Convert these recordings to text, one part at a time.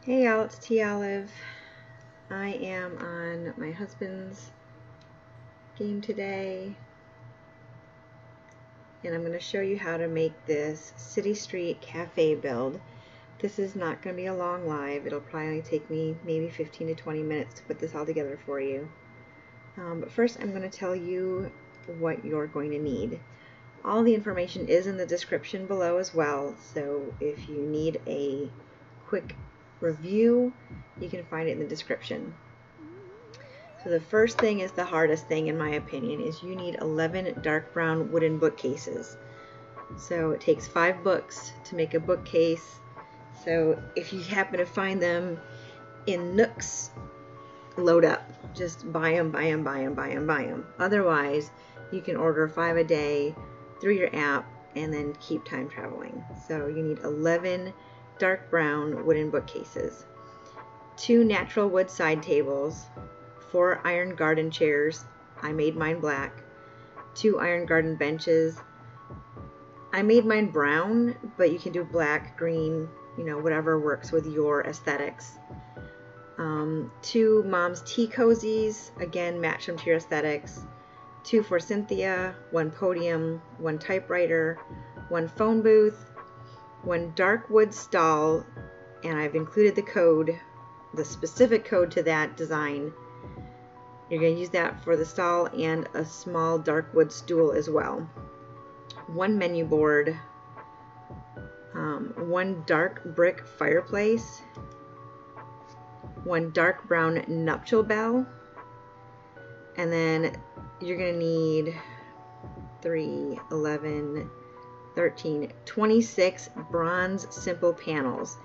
Hey y'all, it's T Olive. I am on my husband's game today, and I'm going to show you how to make this City Street Cafe build. This is not going to be a long live. It'll probably only take me maybe 15 to 20 minutes to put this all together for you. But first I'm going to tell you what you're going to need. All the information is in the description below as well, so if you need a quick review, you can find it in the description. So the first thing is the hardest thing in my opinion, is you need 11 dark brown wooden bookcases. So it takes 5 books to make a bookcase. So if you happen to find them in Nooks, load up. Just buy them, buy them, buy them, buy them, buy them. Otherwise, you can order 5 a day through your app and then keep time traveling. So you need 11 dark brown wooden bookcases, 2 natural wood side tables, 4 iron garden chairs. I made mine black. 2 iron garden benches. I made mine brown, but you can do black, green, you know, whatever works with your aesthetics. 2 mom's tea cozies, again match them to your aesthetics. 2 Forsynthia, 1 podium, 1 typewriter, 1 phone booth, 1 dark wood stall, and I've included the code, the specific code to that design. You're going to use that for the stall, and a small dark wood stool as well. 1 menu board, 1 dark brick fireplace, 1 dark brown nuptial bell, and then you're going to need 3, 11, 13, 26 bronze simple panels.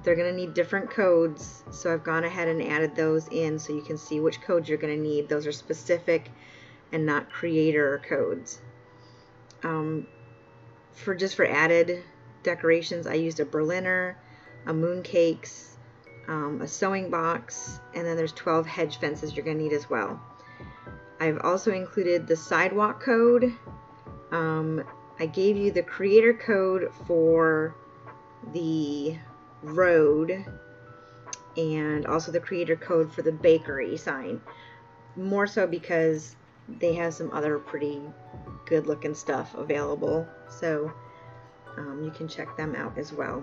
They're going to need different codes, so I've gone ahead and added those in so you can see which codes you're going to need. Those are specific and not creator codes. For added decorations, I used a Berliner, a mooncakes, a sewing box, and then there's 12 hedge fences you're going to need as well. I've also included the sidewalk code. I gave you the creator code for the road and also the creator code for the bakery sign, more so because they have some other pretty good looking stuff available, so you can check them out as well.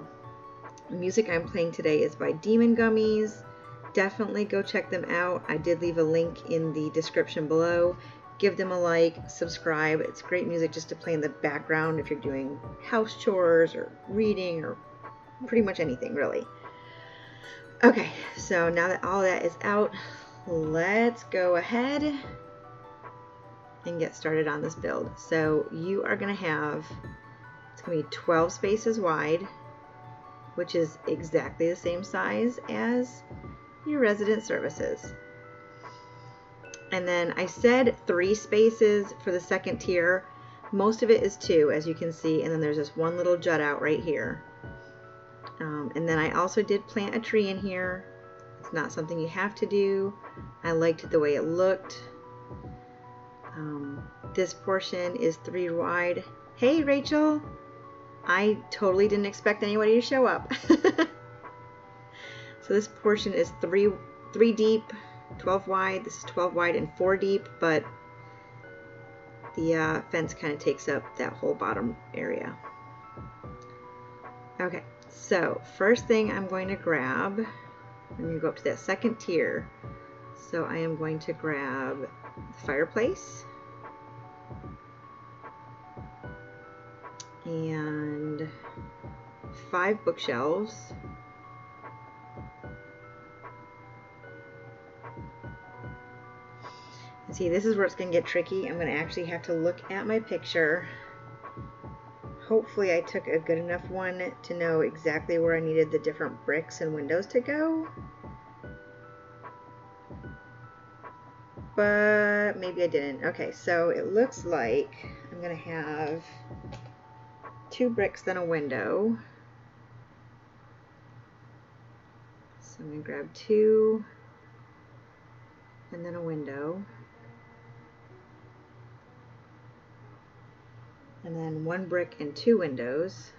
The music I'm playing today is by Demon Gummies. Definitely go check them out. I did leave a link in the description below. Give them a like, subscribe. It's great music just to play in the background if you're doing house chores or reading or pretty much anything really. Okay, so now that all that is out, let's go ahead and get started on this build. So you are going to have, it's going to be 12 spaces wide, which is exactly the same size as your resident services. And then I said 3 spaces for the second tier. Most of it is 2, as you can see, and then there's this one little jut out right here. And then I also did plant a tree in here. It's not something you have to do. I liked the way it looked. This portion is 3 wide. Hey Rachel! I totally didn't expect anybody to show up. So this portion is 3 deep, 12 wide. This is 12 wide and 4 deep, but the fence kind of takes up that whole bottom area. Okay, so first thing I'm going to grab, I'm going to go up to that second tier. So I am going to grab the fireplace and 5 bookshelves. And see, this is where it's going to get tricky. I'm going to actually have to look at my picture. Hopefully I took a good enough one to know exactly where I needed the different bricks and windows to go. But maybe I didn't. Okay, so it looks like I'm going to have 2 bricks, then a window. So I'm going to grab 2 and then a window. And then 1 brick and 2 windows.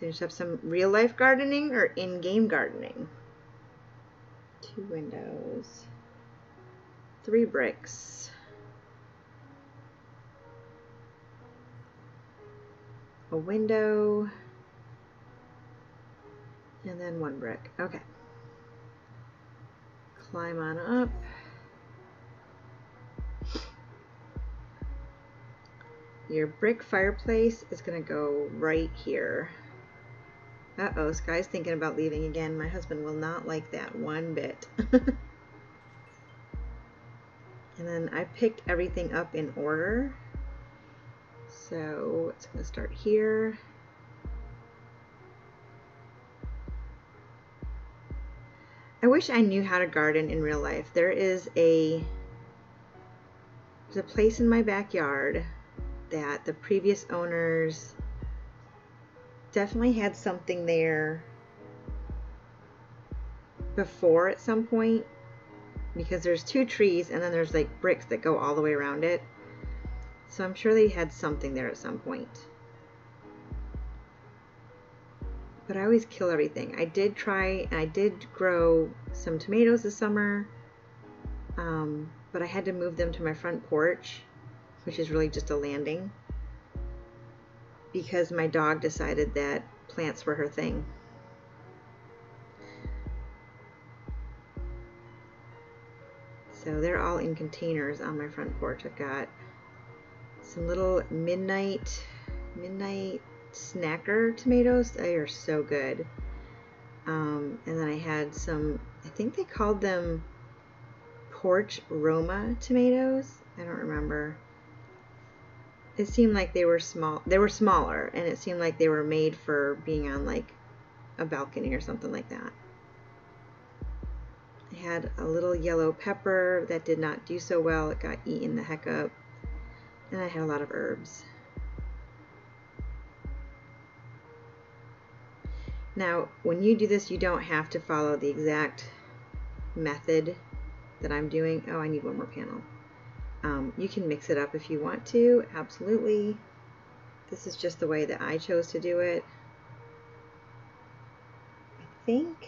Finish up some real life gardening or in-game gardening. 2 windows, 3 bricks, a window, and then 1 brick. Okay. Climb on up. Your brick fireplace is going to go right here. Uh-oh, Sky's thinking about leaving again. My husband will not like that one bit. And then I picked everything up in order. So it's going to start here. I wish I knew how to garden in real life. There's a place in my backyard that the previous owners definitely had something there before at some point, because there's 2 trees and then there's like bricks that go all the way around it. So I'm sure they had something there at some point. But I always kill everything. I did try, and I did grow some tomatoes this summer, but I had to move them to my front porch, which is really just a landing, because my dog decided that plants were her thing. So they're all in containers on my front porch. I've got some little midnight snacker tomatoes. They are so good. And then I had some, I think they called them porch Roma tomatoes. I don't remember. It seemed like they were small. They were smaller, and it seemed like they were made for being on like a balcony or something like that. I had a little yellow pepper that did not do so well. It got eaten the heck up. And I had a lot of herbs. Now, when you do this, you don't have to follow the exact method that I'm doing. Oh, I need 1 more panel. You can mix it up if you want to, absolutely. This is just the way that I chose to do it. I think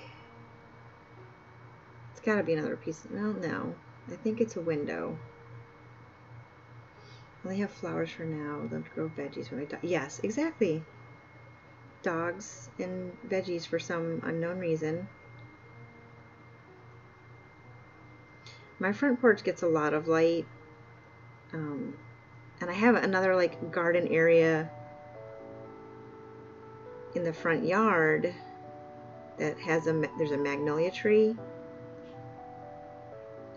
it's got to be another piece. Well, no, I think it's a window. I only have flowers for now. I'll have to grow veggies when I die. Yes, exactly. Dogs and veggies for some unknown reason. My front porch gets a lot of light. And I have another like garden area in the front yard that has there's a magnolia tree,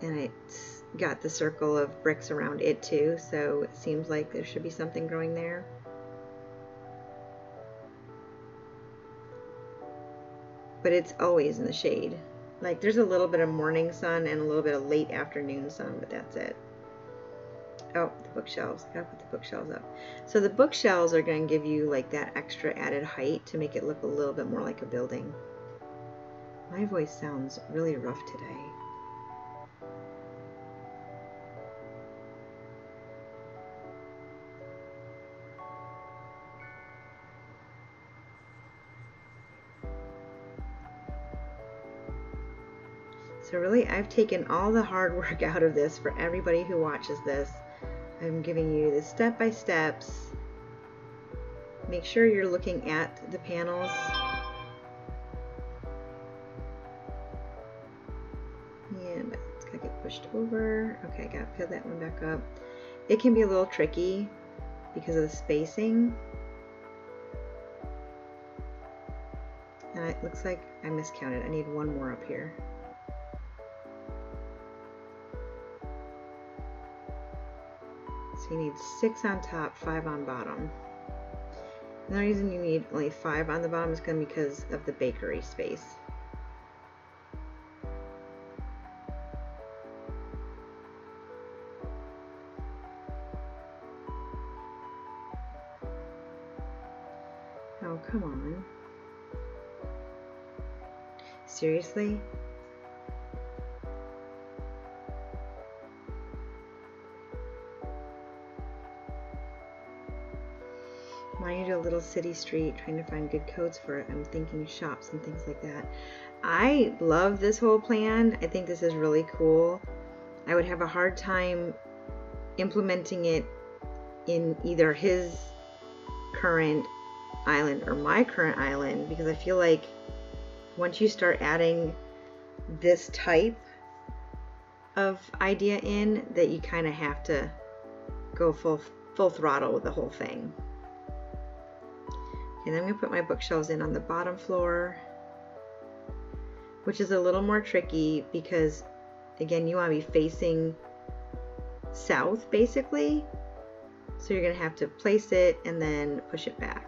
and it's got the circle of bricks around it too, so it seems like there should be something growing there. But it's always in the shade. Like there's a little bit of morning sun and a little bit of late afternoon sun, but that's it. Oh, the bookshelves. I gotta put the bookshelves up. So the bookshelves are going to give you like that extra added height to make it look a little bit more like a building. My voice sounds really rough today. So really, I've taken all the hard work out of this for everybody who watches this. I'm giving you the step-by-steps. Make sure you're looking at the panels. And it's gonna get pushed over. Okay, I gotta peel that one back up. It can be a little tricky because of the spacing. And it looks like I miscounted. I need 1 more up here. So you need 6 on top, 5 on bottom. And the reason you need only 5 on the bottom is going to be because of the bakery space. Oh, come on. Seriously? wanting to do a little city street, trying to find good codes for it. I'm thinking shops and things like that. I love this whole plan. I think this is really cool. I would have a hard time implementing it in either his current island or my current island, because I feel like once you start adding this type of idea in, that you kind of have to go full throttle with the whole thing. And then I'm going to put my bookshelves in on the bottom floor, which is a little more tricky because, again, you want to be facing south basically. So you're going to have to place it and then push it back.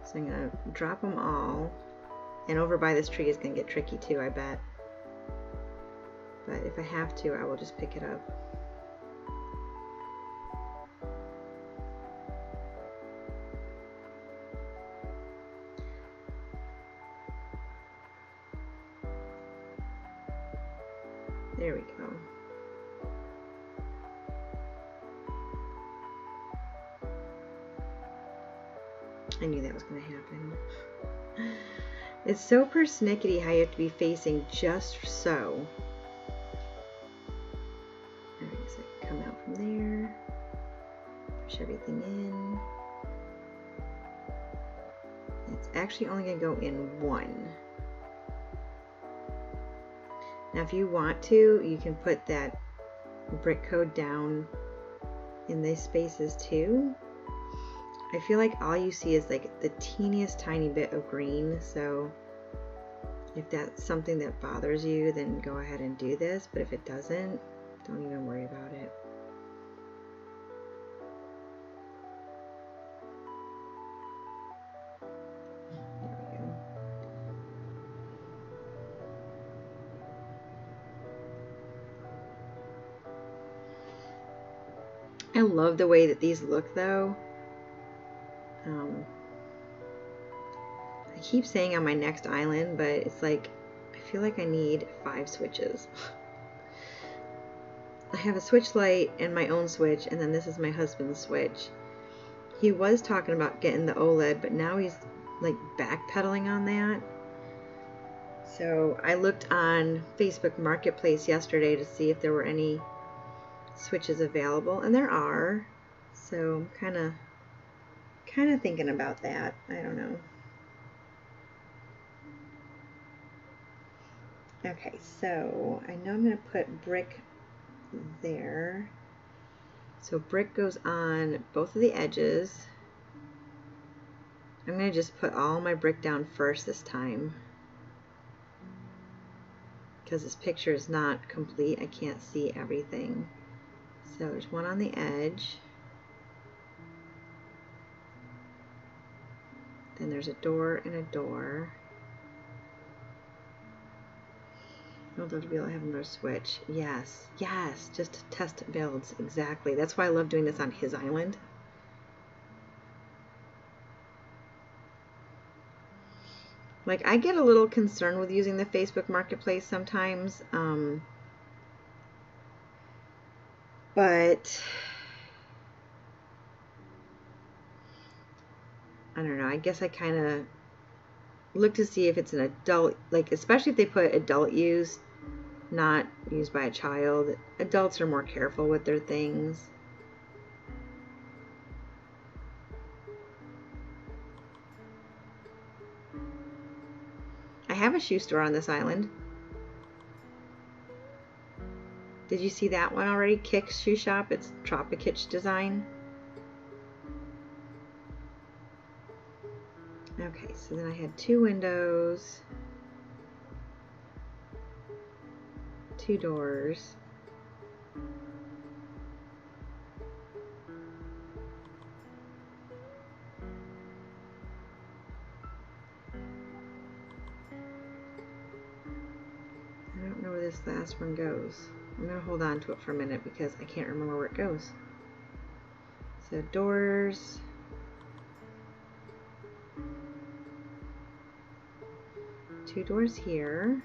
So I'm going to drop them all. And over by this tree is going to get tricky too, I bet. But if I have to, I will just pick it up. There we go. I knew that was going to happen. It's so persnickety how you have to be facing just so. Alright, so I come out from there, push everything in. It's actually only going to go in one. Now if you want to, you can put that brick code down in these spaces too. I feel like all you see is like the teeniest tiny bit of green, so if that's something that bothers you, then go ahead and do this, but if it doesn't, don't even worry about it. I love the way that these look though. I keep saying on my next island, but it's like, I feel like I need 5 switches. I have a switch light and my own switch, and then this is my husband's switch. He was talking about getting the OLED, but now he's like backpedaling on that. So I looked on Facebook Marketplace yesterday to see if there were any switches available, and there are. So I'm kind of thinking about that. I don't know. Okay, so I know I'm going to put brick there. So brick goes on both of the edges. I'm going to just put all my brick down first this time, because this picture is not complete. I can't see everything. So there's one on the edge. Then there's a door and a door. I'd love to be able to have another switch. Yes, yes, just to test builds. Exactly. That's why I love doing this on his island. Like, I get a little concerned with using the Facebook Marketplace sometimes. But I don't know. I guess I kind of look to see if it's an adult, like, especially if they put adult use, not used by a child. Adults are more careful with their things. I have a shoe store on this island. Did you see that one already? Kick's Shoe Shop. It's Tropicitch design. Okay, so then I had 2 windows, 2 doors. I don't know where this last one goes. I'm going to hold on to it for a minute because I can't remember where it goes. So doors. Two doors here.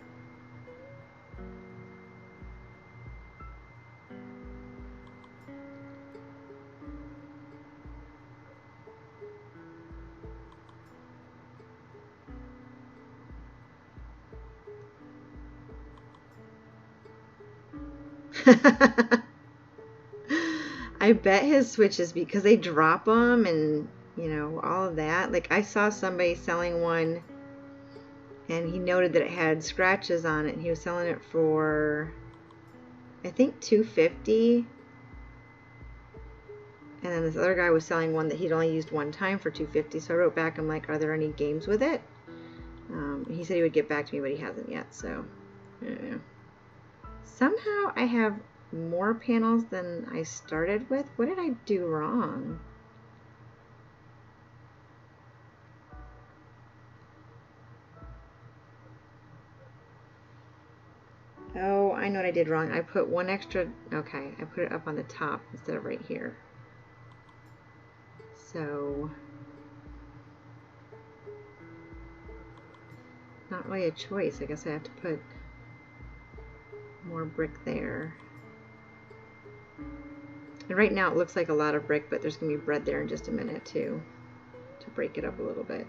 I bet his switches, because they drop them and, you know, all of that. Like, I saw somebody selling one and he noted that it had scratches on it and he was selling it for, I think, $250. And then this other guy was selling one that he'd only used one time for $250. So I wrote back, I'm like, are there any games with it? He said he would get back to me, but he hasn't yet. So, I don't know. Somehow I have more panels than I started with. What did I do wrong? Oh, I know what I did wrong. I put one extra, okay, I put it up on the top instead of right here. So, not really a choice. I guess I have to put more brick there. And right now it looks like a lot of brick, but there's going to be bread there in just a minute too, to break it up a little bit.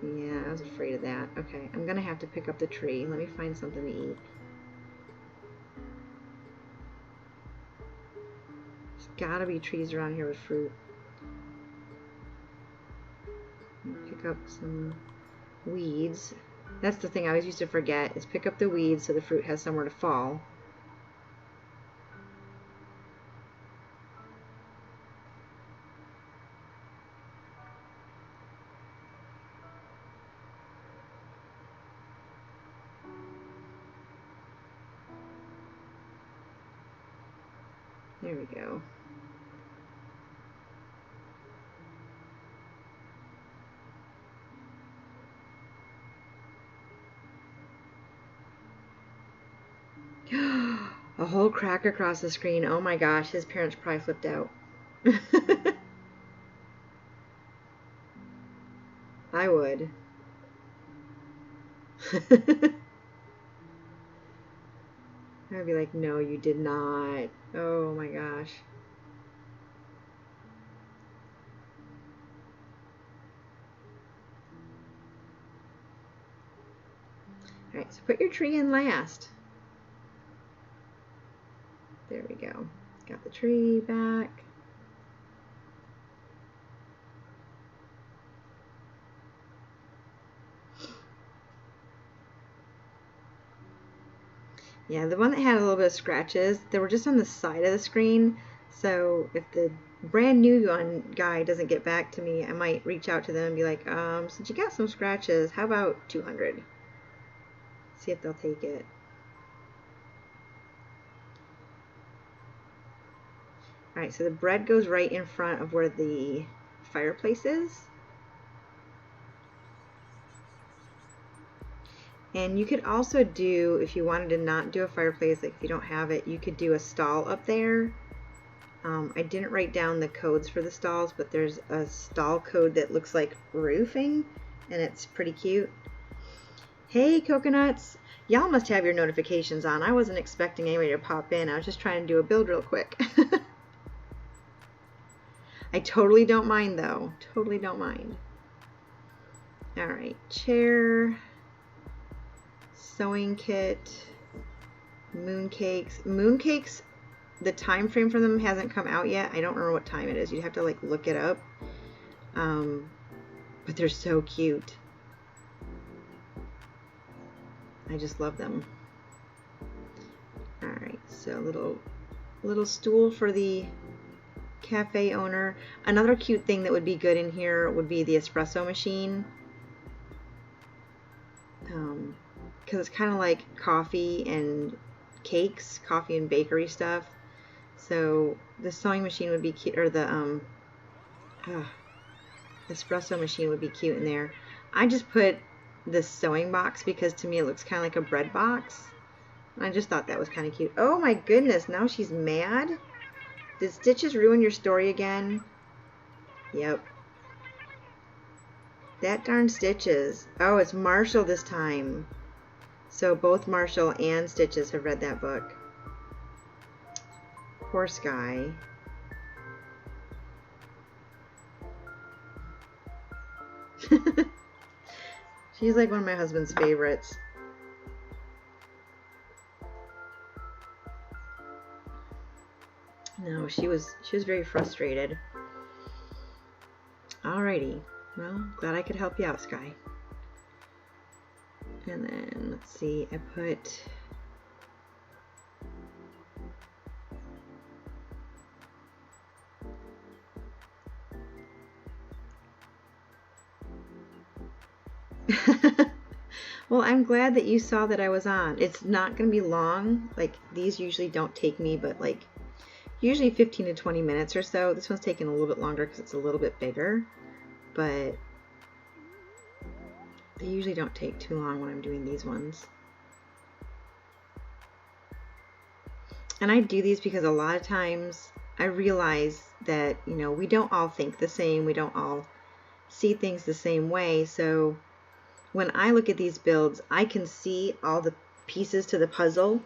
Yeah, I was afraid of that. Okay, I'm going to have to pick up the tree. Let me find something to eat. There's got to be trees around here with fruit. Pick up some weeds. That's the thing I always used to forget, is pick up the weeds so the fruit has somewhere to fall. There we go. A whole crack across the screen. Oh my gosh, his parents probably flipped out. I would. I'd be like, no, you did not. Oh my gosh. Alright, so put your tree in last. There we go. Got the tree back. Yeah, the one that had a little bit of scratches, they were just on the side of the screen. So if the brand new guy doesn't get back to me, I might reach out to them and be like, since you got some scratches, how about 200? See if they'll take it. Alright, so the bread goes right in front of where the fireplace is. And you could also do, if you wanted to not do a fireplace, like if you don't have it, you could do a stall up there. I didn't write down the codes for the stalls, but there's a stall code that looks like roofing, and it's pretty cute. Hey, coconuts! Y'all must have your notifications on. I wasn't expecting anybody to pop in. I was just trying to do a build real quick. I totally don't mind, though. Totally don't mind. Alright, chair, sewing kit, mooncakes. Mooncakes, the time frame for them hasn't come out yet. I don't remember what time it is. You'd have to like look it up. But they're so cute. I just love them. Alright, so little stool for the cafe owner. Another cute thing that would be good in here would be the espresso machine. Because it's kind of like coffee and cakes, coffee and bakery stuff. So the sewing machine would be cute, or the espresso machine would be cute in there. I just put this sewing box because to me it looks kind of like a bread box. I just thought that was kind of cute. Oh my goodness, now she's mad? Did Stitches ruin your story again? Yep. That darn Stitches. Oh, it's Marshall this time. So both Marshall and Stitches have read that book. Poor Sky. She's like one of my husband's favorites. No, she was very frustrated. Alrighty, well, glad I could help you out, Sky. And then let's see, I put well, I'm glad that you saw that I was on. It's not going to be long. Like, these usually don't take me, but like, usually 15 to 20 minutes or so. This one's taking a little bit longer because it's a little bit bigger, but they usually don't take too long when I'm doing these ones. And I do these because a lot of times I realize that, you know, we don't all think the same. We don't all see things the same way. So when I look at these builds, I can see all the pieces to the puzzle,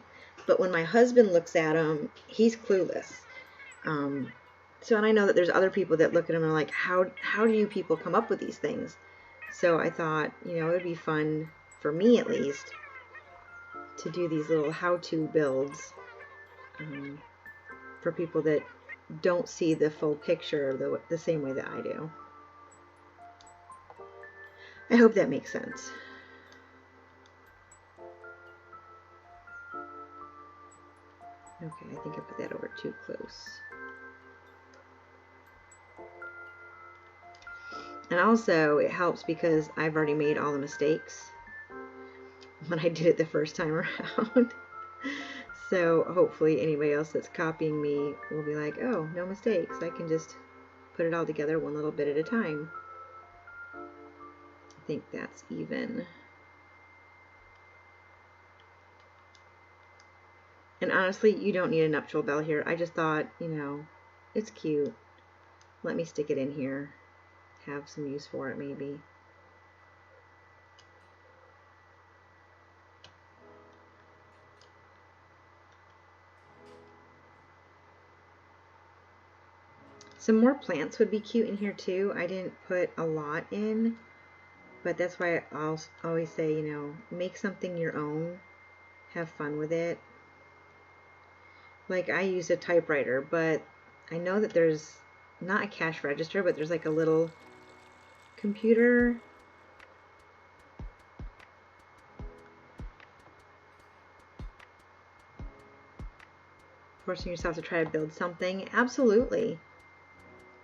but when my husband looks at them, he's clueless. So, and I know that there's other people that look at them and are like, how do you people come up with these things? So I thought, you know, it would be fun, for me at least, to do these little how-to builds for people that don't see the full picture the same way that I do. I hope that makes sense. Okay, I think I put that over too close. And also, it helps because I've already made all the mistakes when I did it the first time around. So hopefully anybody else that's copying me will be like, oh, no mistakes. I can just put it all together one little bit at a time. I think that's even. And honestly, you don't need a nuptial bell here. I just thought, you know, it's cute. Let me stick it in here. Have some use for it, maybe. Some more plants would be cute in here too. I didn't put a lot in, but that's why I always say, you know, make something your own. Have fun with it. Like, I use a typewriter, but I know that there's not a cash register, but there's like a little computer. Forcing yourself to try to build something. Absolutely.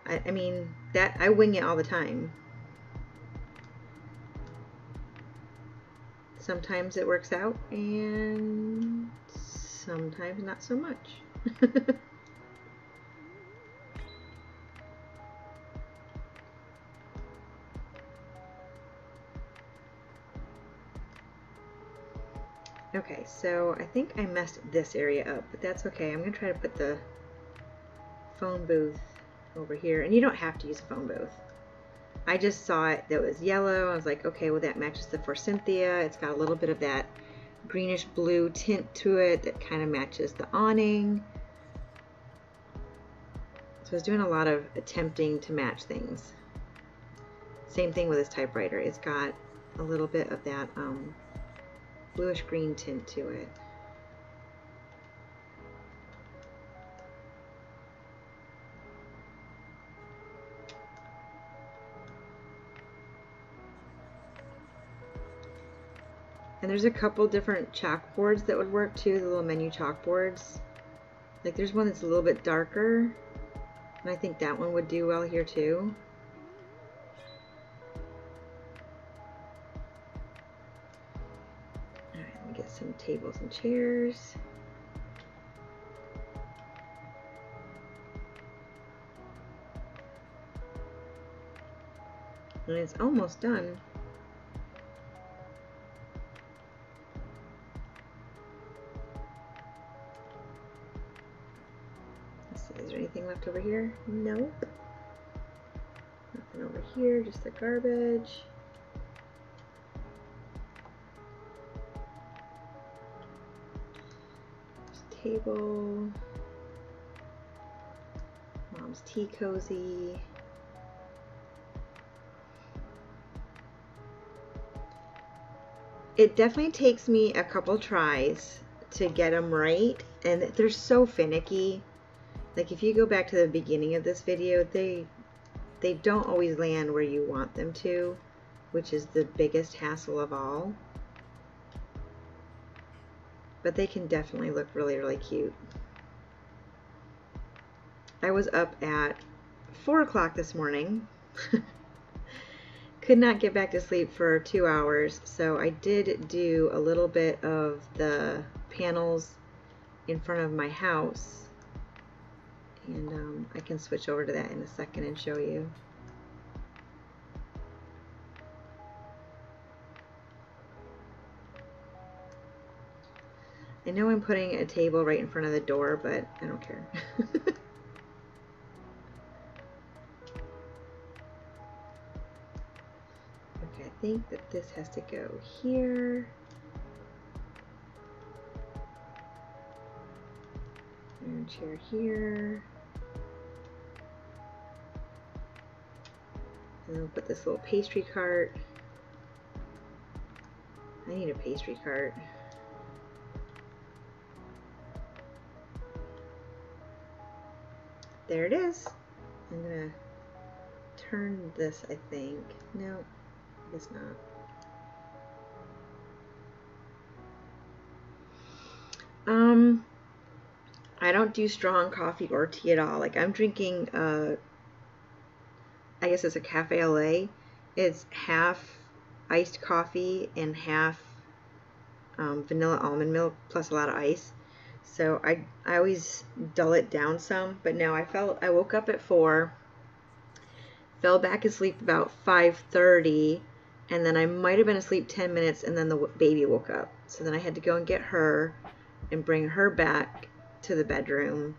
I mean, that I wing it all the time. Sometimes it works out and sometimes not so much. Okay, so I think I messed this area up, but that's okay. I'm going to try to put the phone booth over here. And you don't have to use a phone booth. I just saw it that was yellow. I was like, okay, well, that matches the Forsynthia. It's got a little bit of that greenish blue tint to it that kind of matches the awning. So I was doing a lot of attempting to match things. Same thing with this typewriter. It's got a little bit of that bluish green tint to it. And there's a couple different chalkboards that would work too, the little menu chalkboards. Like, there's one that's a little bit darker, and I think that one would do well here too. Alright, let me get some tables and chairs. And it's almost done. Is there anything left over here? Nope. Nothing over here, just the garbage. There's a table. Mom's tea cozy. It definitely takes me a couple tries to get them right, and they're so finicky. Like if you go back to the beginning of this video, they don't always land where you want them to, which is the biggest hassle of all. But they can definitely look really, really cute. I was up at 4 o'clock this morning. Could not get back to sleep for 2 hours, so I did do a little bit of the panels in front of my house. And I can switch over to that in a second and show you. I know I'm putting a table right in front of the door, but I don't care. Okay, I think that this has to go here. And chair here. And then we'll put this little pastry cart. I need a pastry cart. There it is. I'm gonna turn this, I think. No, I guess not. I don't do strong coffee or tea at all. Like I'm drinking, I guess it's a cafe au lait. It's half iced coffee and half vanilla almond milk plus a lot of ice. So I always dull it down some, but now I woke up at 4, fell back asleep about 5:30, and then I might have been asleep 10 minutes, and then the baby woke up. So then I had to go and get her and bring her back to the bedroom.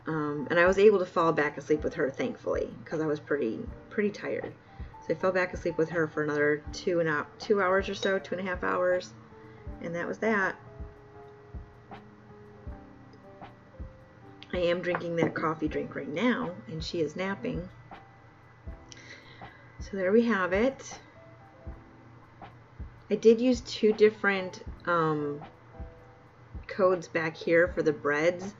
And I was able to fall back asleep with her, thankfully, because I was pretty tired. So I fell back asleep with her for another 2 hours or so, 2.5 hours, and that was that. I am drinking that coffee drink right now, and she is napping. So there we have it. I did use 2 different codes back here for the breads,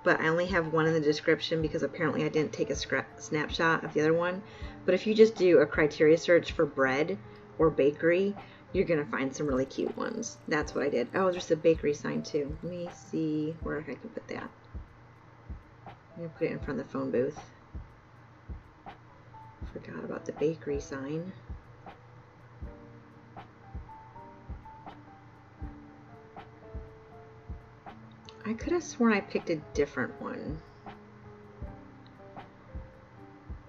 but I only have one in the description because apparently I didn't take a snapshot of the other one. But if you just do a criteria search for bread or bakery, you're going to find some really cute ones. That's what I did. Oh, there's a bakery sign too. Let me see where I can put that. I'm going to put it in front of the phone booth. Forgot about the bakery sign. I could have sworn I picked a different one.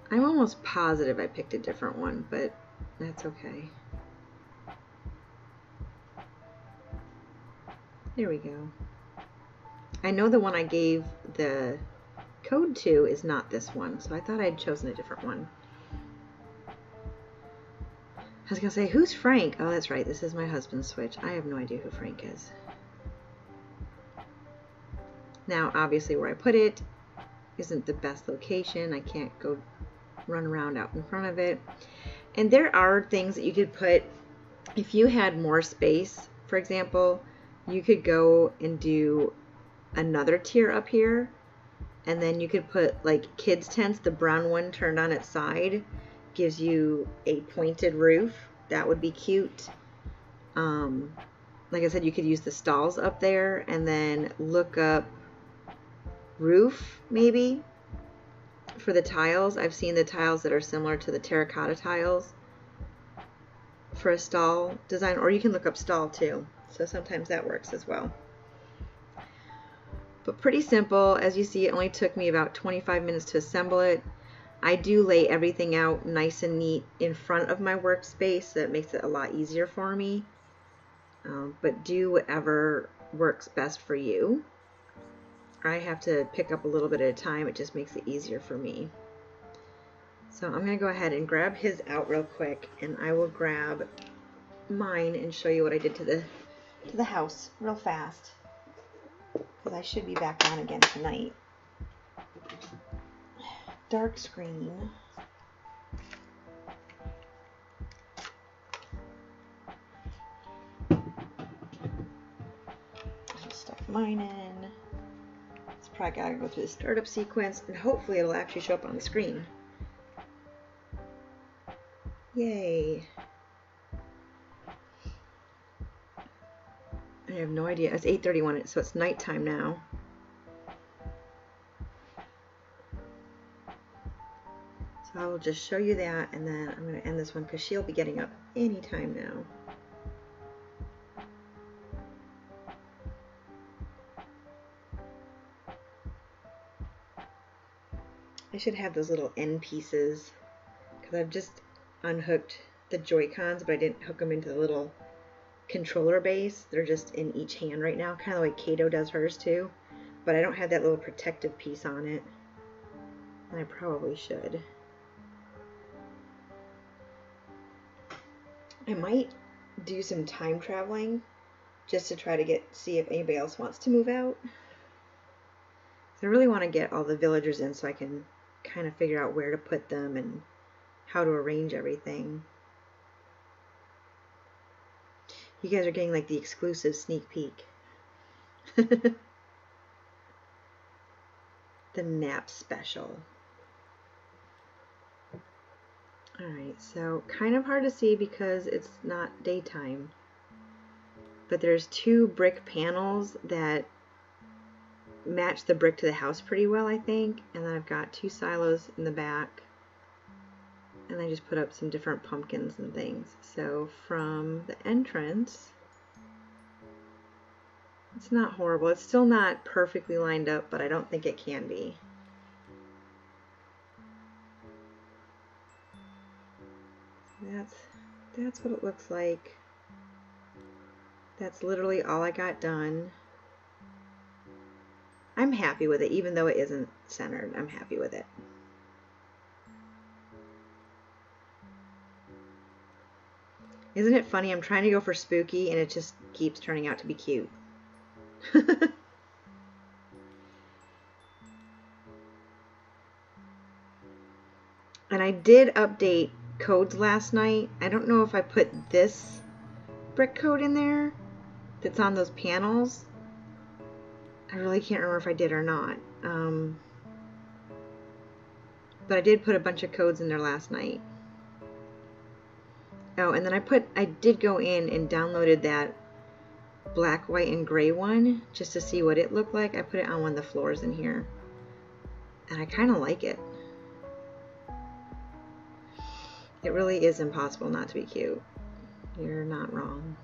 I'm almost positive I picked a different one, but that's okay. There we go. I know the one I gave the code to is not this one, so I thought I'd chosen a different one. I was gonna say, who's Frank? Oh, that's right, this is my husband's switch. I have no idea who Frank is. Now, obviously where I put it isn't the best location. I can't go run around out in front of it. And there are things that you could put, if you had more space, for example, you could go and do another tier up here, and then you could put like kids tents. The brown one turned on its side gives you a pointed roof. That would be cute. Like I said, you could use the stalls up there and then look up roof maybe for the tiles. I've seen the tiles that are similar to the terracotta tiles for a stall design, or you can look up stall too. So sometimes that works as well. But pretty simple. As you see, it only took me about 25 minutes to assemble it. I do lay everything out nice and neat in front of my workspace, so it makes it a lot easier for me. But do whatever works best for you. I have to pick up a little bit at a time. It just makes it easier for me. So I'm going to go ahead and grab his out real quick, and I will grab mine and show you what I did to the house real fast, because I should be back on again tonight. Dark screen. I'll stuff mine in. It's probably gotta go through the startup sequence, and hopefully it'll actually show up on the screen. Yay. I have no idea. It's 8:31, so it's nighttime now. So I will just show you that, and then I'm going to end this one because she'll be getting up anytime now. I should have those little end pieces because I've just unhooked the Joy-Cons, but I didn't hook them into the little controller base. They're just in each hand right now, kind of like Kato does hers too, but I don't have that little protective piece on it, and I probably should. I might do some time traveling just to try to see if anybody else wants to move out. So I really want to get all the villagers in so I can kind of figure out where to put them and how to arrange everything. You guys are getting like the exclusive sneak peek. The nap special. Alright, so kind of hard to see because it's not daytime. But there's 2 brick panels that match the brick to the house pretty well, I think. And then I've got 2 silos in the back. And I just put up some different pumpkins and things. So from the entrance, it's not horrible. It's still not perfectly lined up, but I don't think it can be. That's what it looks like. That's literally all I got done. I'm happy with it, even though it isn't centered. I'm happy with it. Isn't it funny? I'm trying to go for spooky and it just keeps turning out to be cute. And I did update codes last night. I don't know if I put this brick code in there that's on those panels. I really can't remember if I did or not. But I did put a bunch of codes in there last night. Oh, and then I did go in and downloaded that black, white, and gray one just to see what it looked like. I put it on one of the floors in here. And I kind of like it. It really is impossible not to be cute. You're not wrong.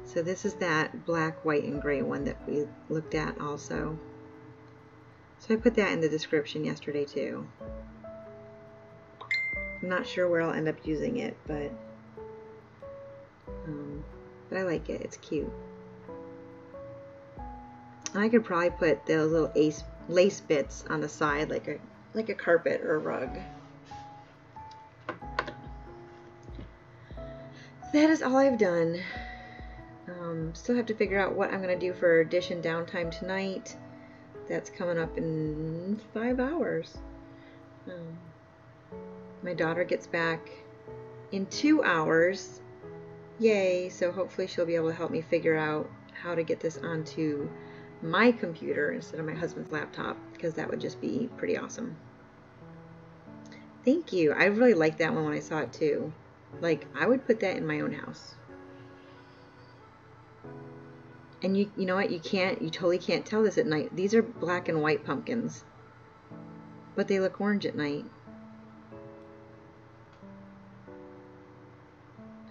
So this is that black, white, and gray one that we looked at also. So I put that in the description yesterday too. I'm not sure where I'll end up using it, but I like it. It's cute. And I could probably put those little lace bits on the side like a carpet or a rug. That is all I've done. Still have to figure out what I'm going to do for dish and downtime tonight. That's coming up in 5 hours. My daughter gets back in 2 hours. Yay! So hopefully she'll be able to help me figure out how to get this onto my computer instead of my husband's laptop, because that would just be pretty awesome. Thank you. I really liked that one when I saw it too. Like, I would put that in my own house. And you know what? You totally can't tell this at night. These are black and white pumpkins, but they look orange at night.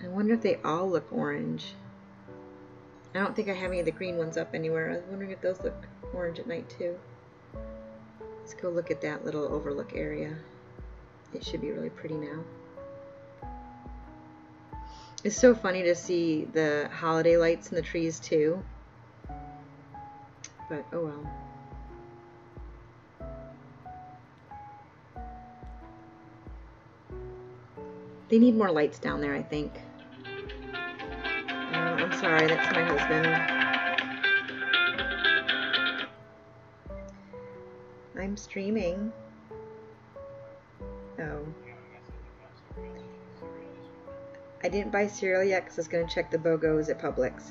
I wonder if they all look orange. I don't think I have any of the green ones up anywhere. I was wondering if those look orange at night too. Let's go look at that little overlook area. It should be really pretty now. It's so funny to see the holiday lights in the trees too. But oh well. They need more lights down there, I think. I'm sorry, that's my husband. I'm streaming. Oh. I didn't buy cereal yet because I was going to check the BOGOs at Publix.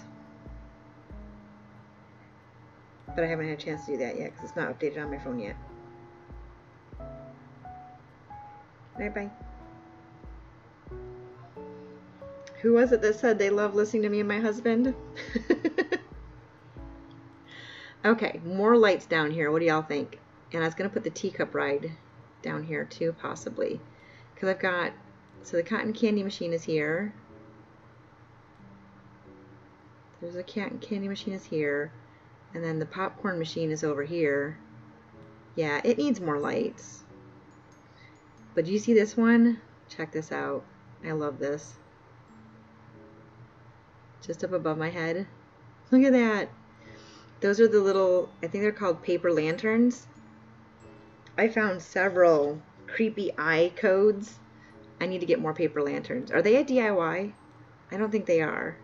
But I haven't had a chance to do that yet because it's not updated on my phone yet. Bye-bye. Who was it that said they love listening to me and my husband? Okay, more lights down here. What do y'all think? And I was going to put the teacup ride down here too, possibly. Because I've got, so the cotton candy machine is here. There's a cotton candy machine is here. And then the popcorn machine is over here. Yeah, it needs more lights. But do you see this one? Check this out. I love this. Just up above my head. Look at that. Those are the little, I think they're called paper lanterns. I found several creepy eye codes. I need to get more paper lanterns. Are they a DIY? I don't think they are.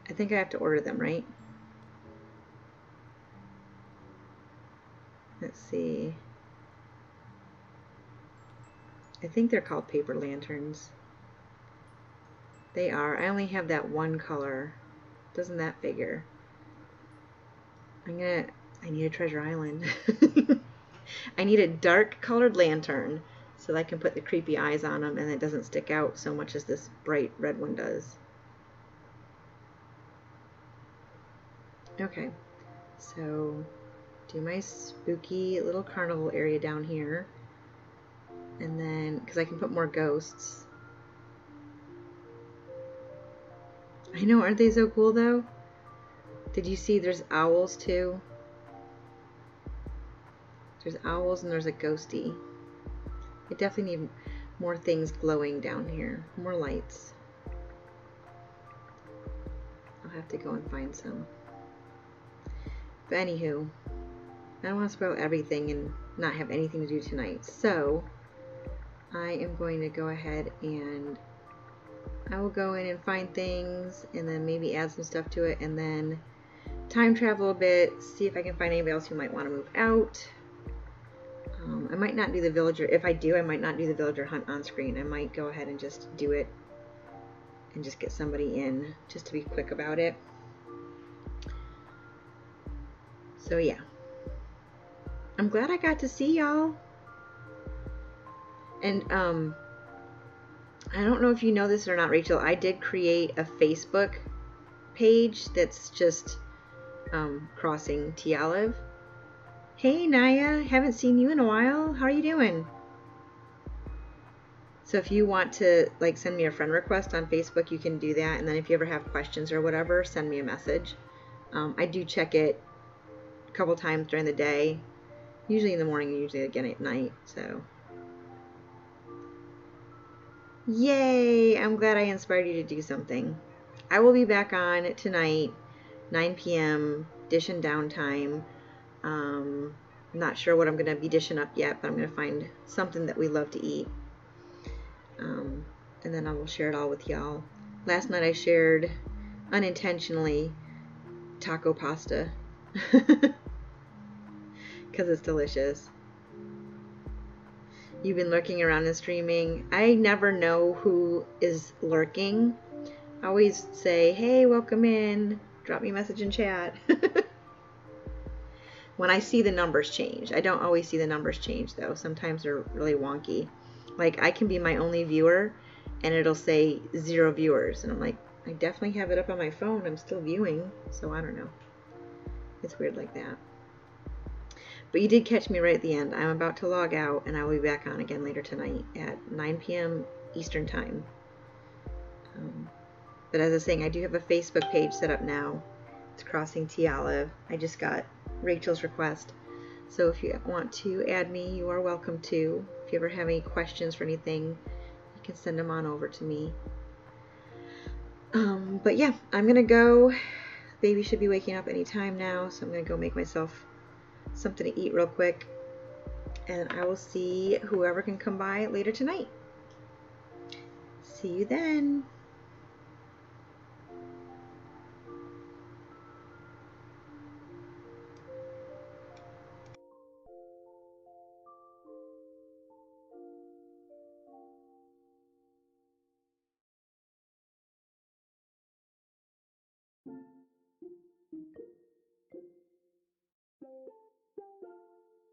I think I have to order them, right? Let's see. I think they're called paper lanterns. They are. I only have that one color. Doesn't that figure? I need a treasure island. I need a dark colored lantern so that I can put the creepy eyes on them and it doesn't stick out so much as this bright red one does. Okay, so do my spooky little carnival area down here. And then, because I can put more ghosts. I know, aren't they so cool though? Did you see there's owls too? There's owls and there's a ghosty. I definitely need more things glowing down here. More lights. I'll have to go and find some. But anywho, I don't want to spoil everything and not have anything to do tonight. So I am going to go ahead and I will go in and find things and then maybe add some stuff to it and then time travel a bit, see if I can find anybody else who might want to move out. I might not do the villager. If I do, I might not do the villager hunt on screen. I might go ahead and just do it and just get somebody in just to be quick about it. So yeah. I'm glad I got to see y'all. And I don't know if you know this or not, Rachel. I did create a Facebook page that's just Crossing Tialev. Hey Naya, haven't seen you in a while. How are you doing? So if you want to like send me a friend request on Facebook, you can do that. And then if you ever have questions or whatever, send me a message. I do check it a couple times during the day, usually in the morning and usually again at night. So yay! I'm glad I inspired you to do something. I will be back on tonight, 9 p.m. dish and downtime. I'm not sure what I'm going to be dishing up yet, but I'm going to find something that we love to eat. And then I will share it all with y'all. Last night I shared, unintentionally, taco pasta. Because it's delicious. You've been lurking around and streaming. I never know who is lurking. I always say, hey, welcome in. Drop me a message in chat. When I see the numbers change. I don't always see the numbers change though. Sometimes they're really wonky. Like I can be my only viewer and it'll say 0 viewers. And I'm like, I definitely have it up on my phone. I'm still viewing. So I don't know. It's weird like that. But you did catch me right at the end. I'm about to log out and I will be back on again later tonight at 9 p.m. Eastern time. But as I was saying, I do have a Facebook page set up now. It's Crossing Tialev. I just got Rachel's request. So if you want to add me, you are welcome to. If you ever have any questions for anything, you can send them on over to me. But yeah, I'm going to go. Baby should be waking up any time now, so I'm going to go make myself something to eat real quick. And I will see whoever can come by later tonight. See you then.